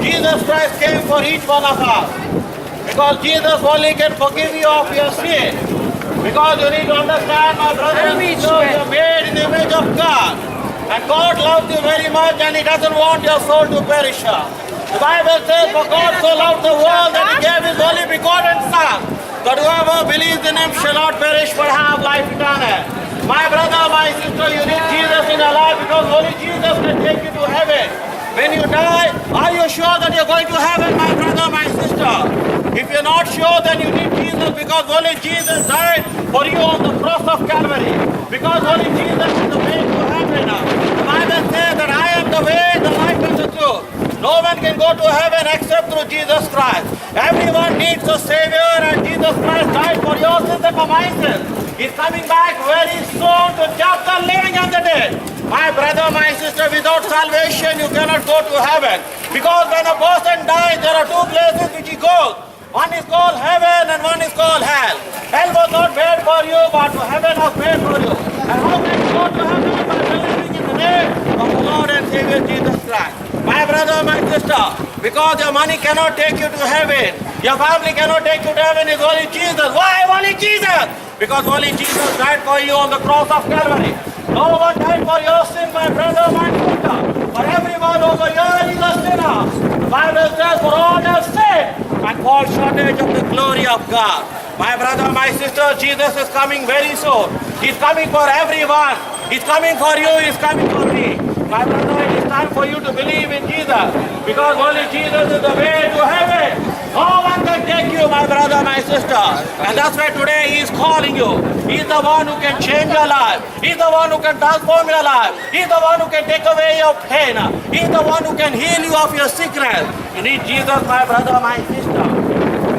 Jesus Christ came for each one of us. Because Jesus only can forgive you of your sin. Because you need to understand, my brother and sister, you are made in the image of God. And God loves you very much and He doesn't want your soul to perish. The Bible says, for God so loved the world that He gave His only begotten Son, that whoever believes in Him shall not perish but have life eternal. My brother, my sister, you need Jesus in your life because only Jesus can take you to heaven. When you die, are you sure that you're going to heaven, my brother, my sister? If you're not sure, then you need Jesus because only Jesus died for you on the cross of Calvary. Because only Jesus is the way to heaven. The Bible says that I am the way, the life, and the truth. No one can go to heaven except through Jesus Christ. Everyone needs a Savior and Jesus Christ died for your sins and for my sins. He's coming back very soon to judge the living and the dead. My brother, my sister, without salvation you cannot go to heaven. Because when a person dies, there are two places which he goes. One is called heaven and one is called hell. Hell was not made for you, but heaven was made for you. And how can you go to heaven by believing in the name of the Lord and Savior Jesus Christ? My brother, my sister, because your money cannot take you to heaven, your family cannot take you to heaven, it's only Jesus. Why only Jesus? Because only Jesus died for you on the cross of Calvary. No one died for your sin, my brother, my sister. For everyone over here is a sinner. The Bible says, for all have sinned and fall shortage of the glory of God. My brother, my sister, Jesus is coming very soon. He's coming for everyone. He's coming for you, He's coming for me. My brother, it is time for you to believe in Jesus. Because only Jesus is the way to heaven. No one can take you, my brother, my sister. And that's why today He is calling you. He's the one who can change your life. He's the one who can transform your life. He's the one who can take away your pain. He's the one who can heal you of your sickness. You need Jesus, my brother, my sister.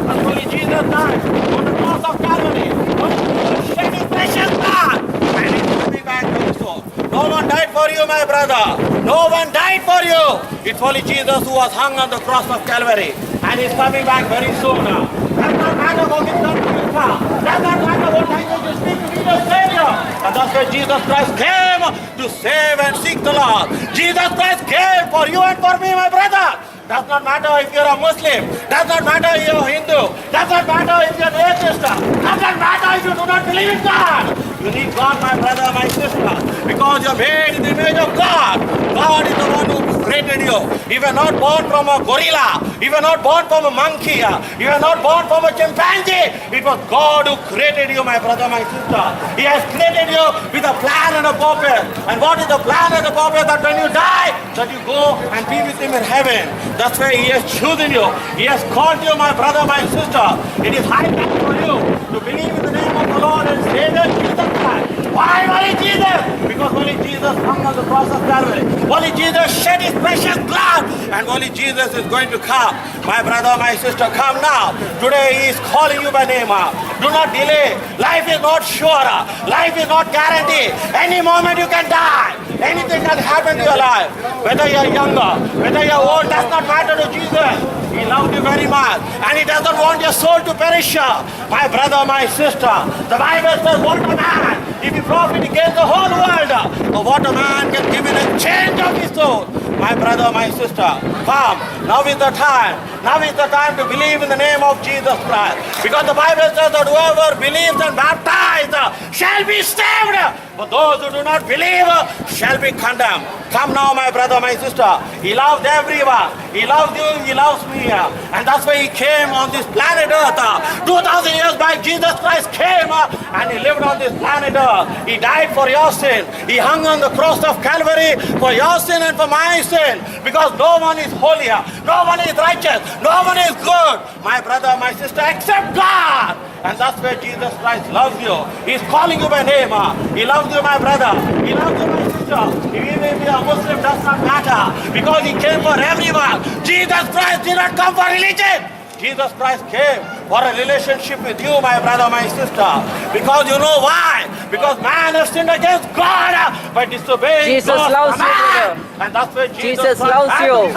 That's only Jesus died on the cross of Calvary. Only Jesus shed His precious blood. And He's coming back very soon. No one died for you, my brother. No one died for you. It's only Jesus who was hung on the cross of Calvary. And He's coming back very soon now. Does not matter what is done to you now. Does not matter what language you speak to be the Savior. And that's why Jesus Christ came to save and seek the Lord. Jesus Christ came for you and for me, my brother. Does not matter if you're a Muslim. Does not matter if you're a Hindu. Does not matter if you're an atheist. Does not matter if you do not believe in God. You need God, my brother, my sister. Because you're made in the image of God. God is the one who created you. You were not born from a gorilla. You were not born from a monkey. You were not born from a chimpanzee. It was God who created you, my brother, my sister. He has created you with a plan and a purpose. And what is the plan and the purpose? That when you die, that you go and be with Him in heaven. That's why He has chosen you. He has called you, my brother, my sister. It is high time for you to believe in the name of the Lord and Savior Jesus Christ. Why only Jesus? Because only Jesus hung on the cross of Calvary. Only Jesus shed His precious blood. And only Jesus is going to come. My brother, my sister, come now. Today He is calling you by name. Do not delay. Life is not sure. Life is not guaranteed. Any moment you can die. Anything can happen to your life. Whether you are younger, whether you are old, does not matter to Jesus. He loved you very much. And He doesn't want your soul to perish. My brother, my sister. The Bible says, what a man, if he profit against the whole world, or what a man can give in exchange of his soul. My brother, my sister, come. Now is the time. Now is the time to believe in the name of Jesus Christ. Because the Bible says that whoever believes and baptized shall be saved. But those who do not believe shall be condemned. Come now, my brother, my sister. He loves everyone. He loves you, He loves me. And that's why He came on this planet Earth. 2000 years back, Jesus Christ came and He lived on this planet Earth. He died for your sin. He hung on the cross of Calvary for your sin and for my sin. Because no one is holy. No one is righteous. No one is good. My brother, my sister, except God. And that's where Jesus Christ loves you. He's calling you by name. He loves you, my brother. He loves you, my sister. If you may be a Muslim, does not matter. Because He came for everyone. Jesus Christ did not come for religion. Jesus Christ came for a relationship with you, my brother, my sister. Because you know why? Because man has sinned against God by disobeying Jesus loves you, brother. And that's why Jesus loves you.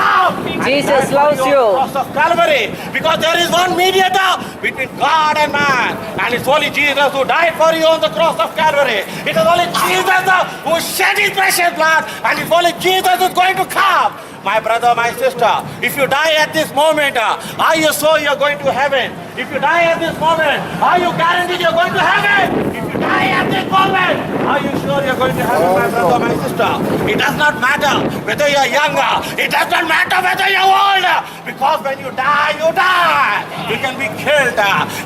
Jesus loves you. Cross of Calvary. Because there is one mediator between God and man. And it's only Jesus who died for you on the cross of Calvary. It is only Jesus who shed His precious blood. And it's only Jesus who is going to come. my brother, my sister. If you die at this moment, are you sure you're going to heaven? If you die at this moment, are you guaranteed you're going to heaven? If you die at this moment, are you sure you're going to heaven, my brother, my sister? It does not matter whether you're younger. It does not matter whether you're older. Because when you die, you die. You can be killed.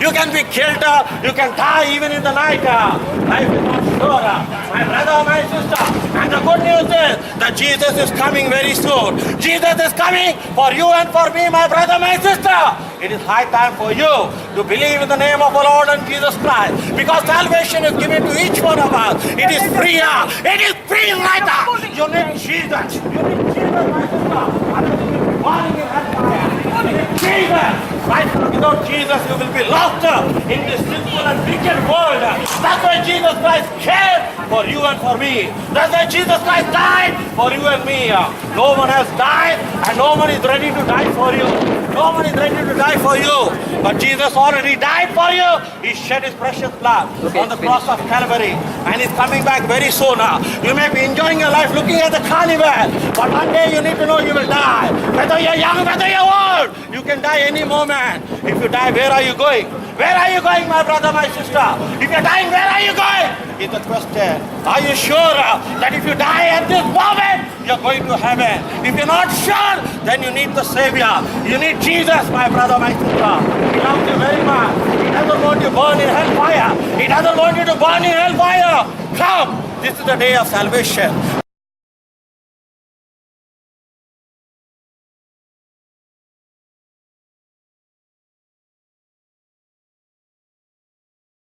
You can be killed. You can die even in the night. Life is not sure. My brother, my sister. And the good news is that Jesus is coming very soon. Jesus is coming for you and for me, my brother, my sister. It is high time for you to believe in the name of our Lord and Jesus Christ. Because salvation is given to each one of us. It is free. It is free right now. You need Jesus. You need Jesus, my sister. Otherwise you will be falling in hellfire. You need Jesus. Right now, without Jesus, you will be lost in this sinful and wicked world. That's why Jesus Christ cared for you and for me. That's why Jesus Christ died for you and me. No one has died and no one is ready to die for you. No one is ready to die for you. But Jesus already died for you. He shed his precious blood on the cross of Calvary. And he's coming back very soon. You may be enjoying your life looking at the carnival. But one day you need to know you will die. Whether you're young, whether you're old, you can die any moment. If you die, where are you going? Where are you going, my brother, my sister? If you're dying, where are you going? Is the question. Are you sure that if you die at this moment, you're going to heaven? If you're not sure, then you need the Savior. You need Jesus, my brother, my sister. He loves you very much. He doesn't want you to burn in hellfire. He doesn't want you to burn in hellfire. Come. This is the day of salvation.